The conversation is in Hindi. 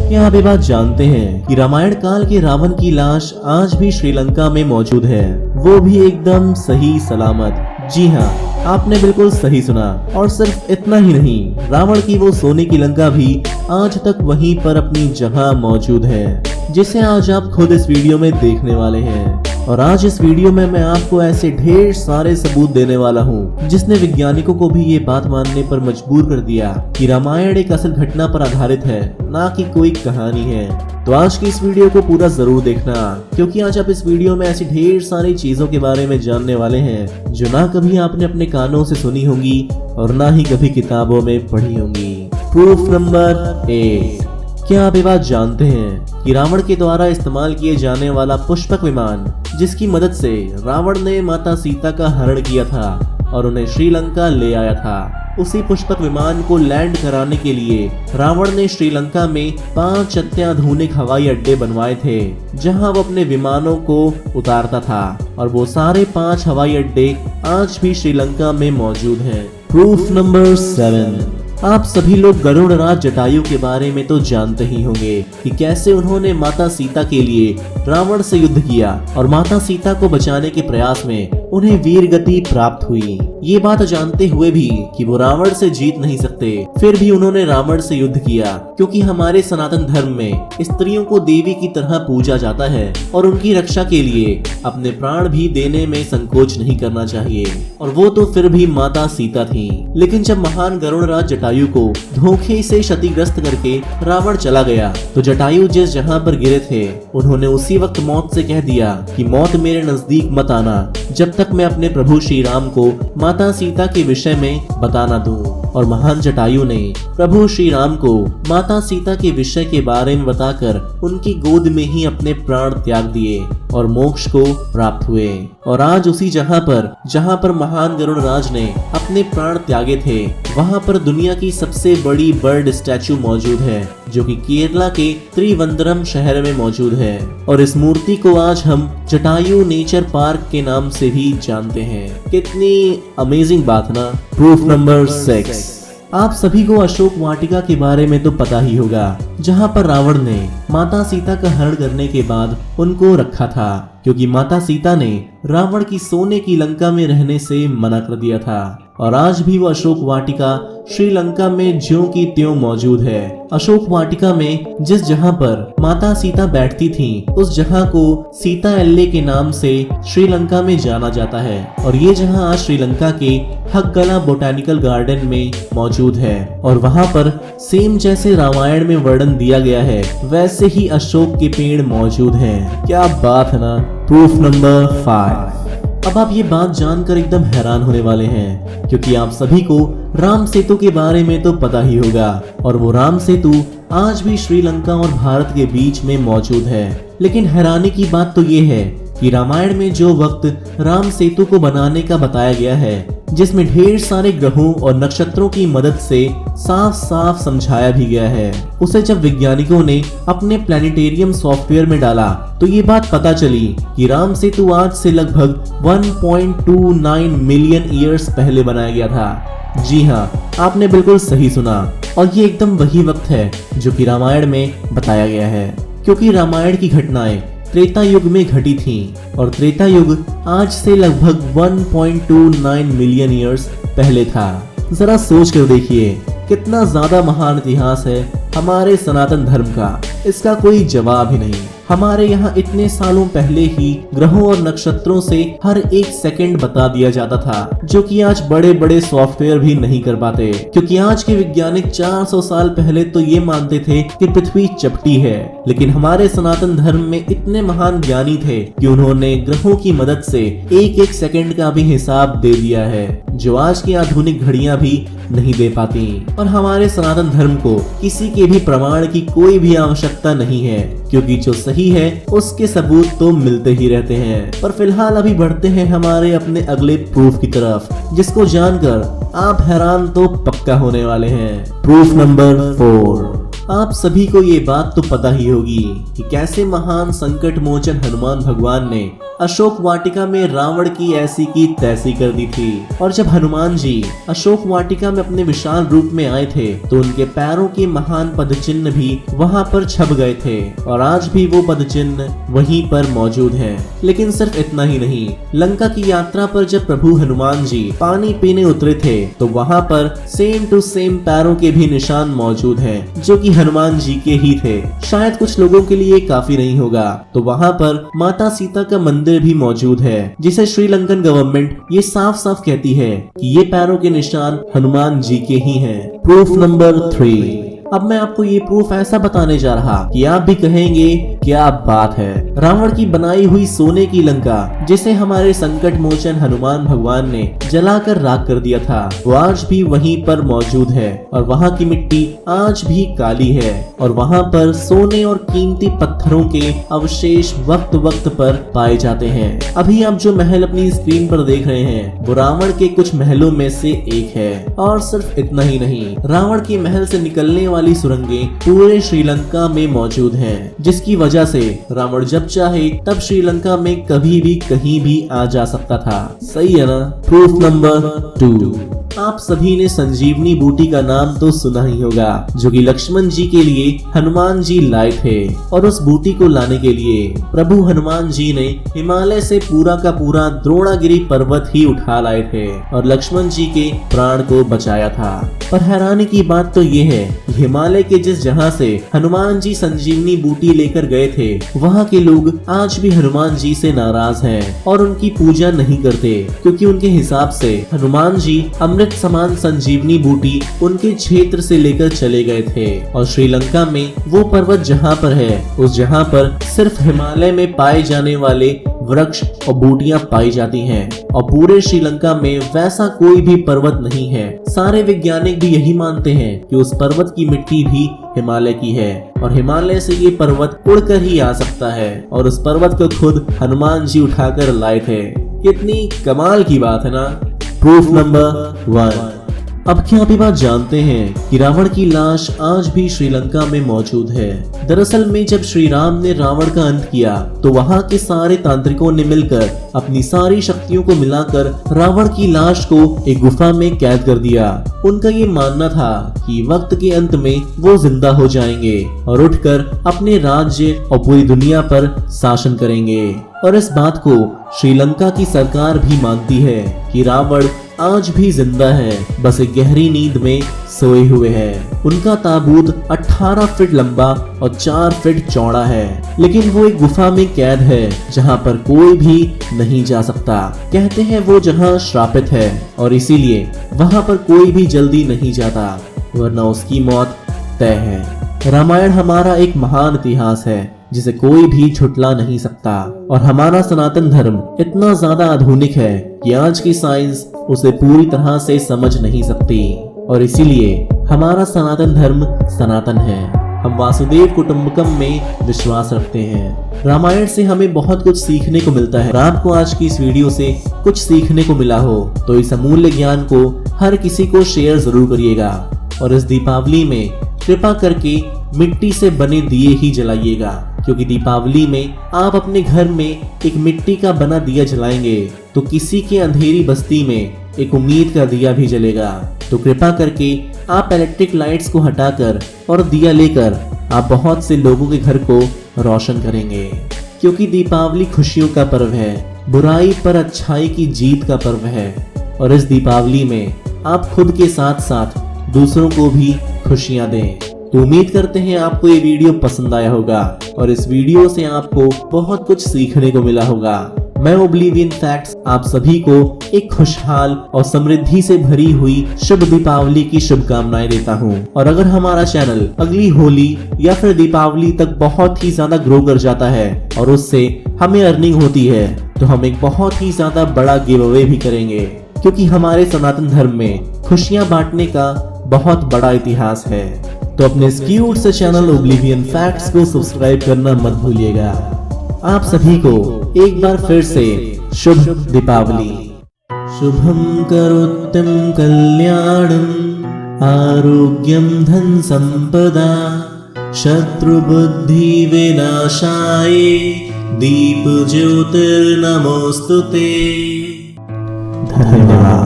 क्या आप ये बात जानते हैं कि रामायण काल के रावण की लाश आज भी श्रीलंका में मौजूद है, वो भी एकदम सही सलामत। जी हाँ, आपने बिल्कुल सही सुना। और सिर्फ इतना ही नहीं, रावण की वो सोने की लंका भी आज तक वहीं पर अपनी जगह मौजूद है, जिसे आज आप खुद इस वीडियो में देखने वाले हैं। और आज इस वीडियो में मैं आपको ऐसे ढेर सारे सबूत देने वाला हूँ जिसने वैज्ञानिकों को भी ये बात मानने पर मजबूर कर दिया कि रामायण एक असल घटना पर आधारित है, ना कि कोई कहानी है। तो आज की इस वीडियो को पूरा जरूर देखना, क्योंकि आज आप इस वीडियो में ऐसी ढेर सारी चीजों के बारे में जानने वाले हैं जो ना कभी आपने अपने कानों से सुनी होंगी और ना ही कभी किताबों में पढ़ी होंगी। Proof number 1। क्या आप ये बात जानते हैं कि रावण के द्वारा इस्तेमाल किए जाने वाला पुष्पक विमान, जिसकी मदद से रावण ने माता सीता का हरण किया था और उन्हें श्रीलंका ले आया था, उसी पुष्पक विमान को लैंड कराने के लिए रावण ने श्रीलंका में 5 अत्याधुनिक हवाई अड्डे बनवाए थे, जहां वो अपने विमानों को उतारता था। और वो सारे 5 हवाई अड्डे आज भी श्रीलंका में मौजूद हैं। Proof number 7। आप सभी लोग गरुड़ राज जटायु के बारे में तो जानते ही होंगे कि कैसे उन्होंने माता सीता के लिए रावण से युद्ध किया और माता सीता को बचाने के प्रयास में उन्हें वीर गति प्राप्त हुई। ये बात जानते हुए भी कि वो रावण से जीत नहीं सकते, फिर भी उन्होंने रावण से युद्ध किया, क्योंकि हमारे सनातन धर्म में स्त्रियों को देवी की तरह पूजा जाता है और उनकी रक्षा के लिए अपने प्राण भी देने में संकोच नहीं करना चाहिए। और वो तो फिर भी माता सीता थी। लेकिन जब महान गरुड़ राज जटायु को धोखे से क्षतिग्रस्त करके रावण चला गया, तो जटायु जिस जहां पर गिरे थे उन्होंने उसी वक्त मौत से कह दिया कि मौत मेरे नजदीक मत आना जब तक मैं अपने प्रभु श्री राम को माता सीता के विषय में बता ना दूं। और महान जटायु ने प्रभु श्री राम को माता सीता के विषय के बारे में बताकर उनकी गोद में ही अपने प्राण त्याग दिए और मोक्ष को प्राप्त हुए। और आज उसी जहां पर महान गरुड़ राज ने अपने प्राण त्यागे थे, वहां पर दुनिया की सबसे बड़ी बर्ड स्टैचू मौजूद है, जो कि केरला के त्रिवंद्रम शहर में मौजूद है। और इस मूर्ति को आज हम जटायु नेचर पार्क के नाम से भी जानते हैं। कितनी अमेजिंग बात ना। Proof number 6। आप सभी को अशोक वाटिका के बारे में तो पता ही होगा, जहां पर रावण ने माता सीता का हरण करने के बाद उनको रखा था, क्योंकि माता सीता ने रावण की सोने की लंका में रहने से मना कर दिया था। और आज भी वो अशोक वाटिका श्रीलंका में ज्यों की त्यों मौजूद है। अशोक वाटिका में जिस जहां पर माता सीता बैठती थीं, उस जहां को सीता एल्ले के नाम से श्रीलंका में जाना जाता है। और ये जहां आज श्रीलंका के हक्गला बोटैनिकल गार्डन में मौजूद है। और वहां पर सेम जैसे रामायण में वर्णन दिया गया है, वैसे ही अशोक के पेड़ मौजूद हैं। क्या बात है ना। Proof number 5। अब आप ये बात जानकर एकदम हैरान होने वाले हैं, क्योंकि आप सभी को राम सेतु के बारे में तो पता ही होगा। और वो राम सेतु आज भी श्रीलंका और भारत के बीच में मौजूद है। लेकिन हैरानी की बात तो ये है कि रामायण में जो वक्त राम सेतु को बनाने का बताया गया है, जिसमें ढेर सारे ग्रहों और नक्षत्रों की मदद से साफ साफ समझाया भी गया है, उसे जब वैज्ञानिकों ने अपने प्लानिटेरियम सॉफ्टवेयर में डाला, तो ये बात पता चली कि राम सेतु आज से लगभग 1.29 मिलियन ईयर्स पहले बनाया गया था। जी हाँ, आपने बिल्कुल सही सुना। और ये एकदम वही वक्त है जो कि रामायण में बताया गया है, क्योंकि रामायण की घटनाएं त्रेता युग में घटी थी और त्रेता युग आज से लगभग 1.29 मिलियन ईयर्स पहले था। जरा सोच कर देखिए, कितना ज्यादा महान इतिहास है हमारे सनातन धर्म का, इसका कोई जवाब ही नहीं। हमारे यहाँ इतने सालों पहले ही ग्रहों और नक्षत्रों से हर एक सेकंड बता दिया जाता था, जो कि आज बड़े बड़े सॉफ्टवेयर भी नहीं कर पाते। क्योंकि आज के वैज्ञानिक 400 साल पहले तो ये मानते थे कि पृथ्वी चपटी है, लेकिन हमारे सनातन धर्म में इतने महान ज्ञानी थे कि उन्होंने ग्रहों की मदद से एक एक सेकंड का भी हिसाब दे दिया है, जो आज की आधुनिक घड़ियां भी नहीं दे पाती। और हमारे सनातन धर्म को किसी के भी प्रमाण की कोई भी आवश्यकता नहीं है, क्योंकि जो सही है उसके सबूत तो मिलते ही रहते हैं। पर फिलहाल अभी बढ़ते हैं हमारे अपने अगले प्रूफ की तरफ, जिसको जानकर आप हैरान तो पक्का होने वाले हैं। Proof number 4। आप सभी को ये बात तो पता ही होगी कि कैसे महान संकट मोचन हनुमान भगवान ने अशोक वाटिका में रावण की ऐसी की तैसी कर दी थी। और जब हनुमान जी अशोक वाटिका में अपने विशाल रूप में आए थे तो उनके पैरों के महान पदचिन्ह भी वहाँ पर छप गए थे और आज भी वो पदचिन्ह वहीं पर मौजूद है। लेकिन सिर्फ इतना ही नहीं, लंका की यात्रा पर जब प्रभु हनुमान जी पानी पीने उतरे थे तो वहाँ पर सेम टू सेम पैरों के भी निशान मौजूद हैं, जो कि हनुमान जी के ही थे। शायद कुछ लोगों के लिए काफी नहीं होगा तो वहाँ पर माता सीता का मंदिर भी मौजूद है, जिसे श्रीलंकन गवर्नमेंट ये साफ साफ कहती है कि ये पैरों के निशान हनुमान जी के ही हैं। Proof number 3। अब मैं आपको ये प्रूफ ऐसा बताने जा रहा कि आप भी कहेंगे क्या बात है। रावण की बनाई हुई सोने की लंका, जिसे हमारे संकट मोचन हनुमान भगवान ने जलाकर राख कर दिया था, वो आज भी वहीं पर मौजूद है और वहाँ की मिट्टी आज भी काली है और वहाँ पर सोने और कीमती पत्थरों के अवशेष वक्त वक्त पर पाए जाते हैं। अभी आप जो महल अपनी स्क्रीन पर देख रहे हैं वो रावण के कुछ महलों में से एक है। और सिर्फ इतना ही नहीं, रावण के महल से निकलने वाली सुरंगें पूरे श्रीलंका में मौजूद हैं, जिसकी वजह से रावण जब चाहे तब श्रीलंका में कभी भी कहीं भी आ जा सकता था। सही है ना। Proof number 2। आप सभी ने संजीवनी बूटी का नाम तो सुना ही होगा, जो कि लक्ष्मण जी के लिए हनुमान जी लाए थे। और उस बूटी को लाने के लिए प्रभु हनुमान जी ने हिमालय से पूरा का पूरा द्रोणागिरी पर्वत ही उठा लाए थे और लक्ष्मण जी के प्राण को बचाया था। पर हैरानी की बात तो ये है, हिमालय के जिस जहाँ से हनुमान जी संजीवनी बूटी लेकर गए थे, वहाँ के लोग आज भी हनुमान जी से नाराज हैं और उनकी पूजा नहीं करते, क्योंकि उनके हिसाब से हनुमान जी अमृत समान संजीवनी बूटी उनके क्षेत्र से लेकर चले गए थे और श्रीलंका में वो पर्वत जहाँ पर है, उस जहाँ पर सिर्फ हिमालय में पाए जाने वाले वृक्ष और बूटियां पाई जाती हैं और पूरे श्रीलंका में वैसा कोई भी पर्वत नहीं है। सारे वैज्ञानिक भी यही मानते हैं कि उस पर्वत की मिट्टी भी हिमालय की है और हिमालय से ये पर्वत उड़कर ही आ सकता है और उस पर्वत को खुद हनुमान जी उठाकर लाए थे। कितनी कमाल की बात है ना। Proof number 1। अब क्या आप ये बात जानते हैं कि रावण की लाश आज भी श्रीलंका में मौजूद है। दरअसल में जब श्री राम ने रावण का अंत किया तो वहाँ के सारे तांत्रिकों ने मिलकर अपनी सारी शक्तियों को मिलाकर रावण की लाश को एक गुफा में कैद कर दिया। उनका ये मानना था कि वक्त के अंत में वो जिंदा हो जाएंगे और उठकर अपने राज्य और पूरी दुनिया पर शासन करेंगे। और इस बात को श्रीलंका की सरकार भी मानती है कि रावण आज भी जिंदा है, बस एक गहरी नींद में सोए हुए हैं। उनका ताबूत 18 फीट लंबा और 4 फीट चौड़ा है, लेकिन वो एक गुफा में कैद है जहाँ पर कोई भी नहीं जा सकता। कहते हैं वो जहाँ श्रापित है और इसीलिए वहाँ पर कोई भी जल्दी नहीं जाता, वरना उसकी मौत तय है। रामायण हमारा एक महान इतिहास है जिसे कोई भी झुटला नहीं सकता और हमारा सनातन धर्म इतना ज्यादा आधुनिक है कि आज की साइंस उसे पूरी तरह से समझ नहीं सकती और इसीलिए हमारा सनातन धर्म सनातन है। हम वासुदेव कुटुंबकम में विश्वास रखते हैं। रामायण से हमें बहुत कुछ सीखने को मिलता है। आपको आज की इस वीडियो से कुछ सीखने को मिला हो तो इस अमूल्य ज्ञान को हर किसी को शेयर जरूर करिएगा और इस दीपावली में कृपा करके मिट्टी से बने दिए ही जलाइएगा, क्योंकि दीपावली में आप अपने घर में एक मिट्टी का बना दिया जलाएंगे तो किसी के अंधेरी बस्ती में एक उम्मीद का दिया भी जलेगा। तो कृपा करके आप इलेक्ट्रिक लाइट्स को हटाकर और दिया लेकर आप बहुत से लोगों के घर को रोशन करेंगे, क्योंकि दीपावली खुशियों का पर्व है, बुराई पर अच्छाई की जीत का पर्व है। और इस दीपावली में आप खुद के साथ साथ दूसरों को भी खुशियां दें। तो उम्मीद करते हैं आपको ये वीडियो पसंद आया होगा और इस वीडियो से आपको बहुत कुछ सीखने को मिला होगा। मैं ओब्लिवियन फैक्ट्स आप सभी को एक खुशहाल और समृद्धि से भरी हुई शुभ दीपावली की शुभकामनाएं देता हूं। और अगर हमारा चैनल अगली होली या फिर दीपावली तक बहुत ही ज्यादा ग्रो कर जाता है और उससे हमें अर्निंग होती है तो हम एक बहुत ही ज्यादा बड़ा गिव अवे भी करेंगे, क्योंकि हमारे सनातन धर्म में खुशियां बांटने का बहुत बड़ा इतिहास है। तो अपने इस क्यूट से चैनल ओब्लिवियन फैक्ट्स को सब्सक्राइब करना मत भूलिएगा। आप सभी को एक बार फिर से शुभ दीपावली। शुभम करोत्यम कल्याणम आरोग्यम धन संपदा शत्रु बुद्धि विनाशाय दीप ज्योतिर्नमोस्तुते। धन्यवाद।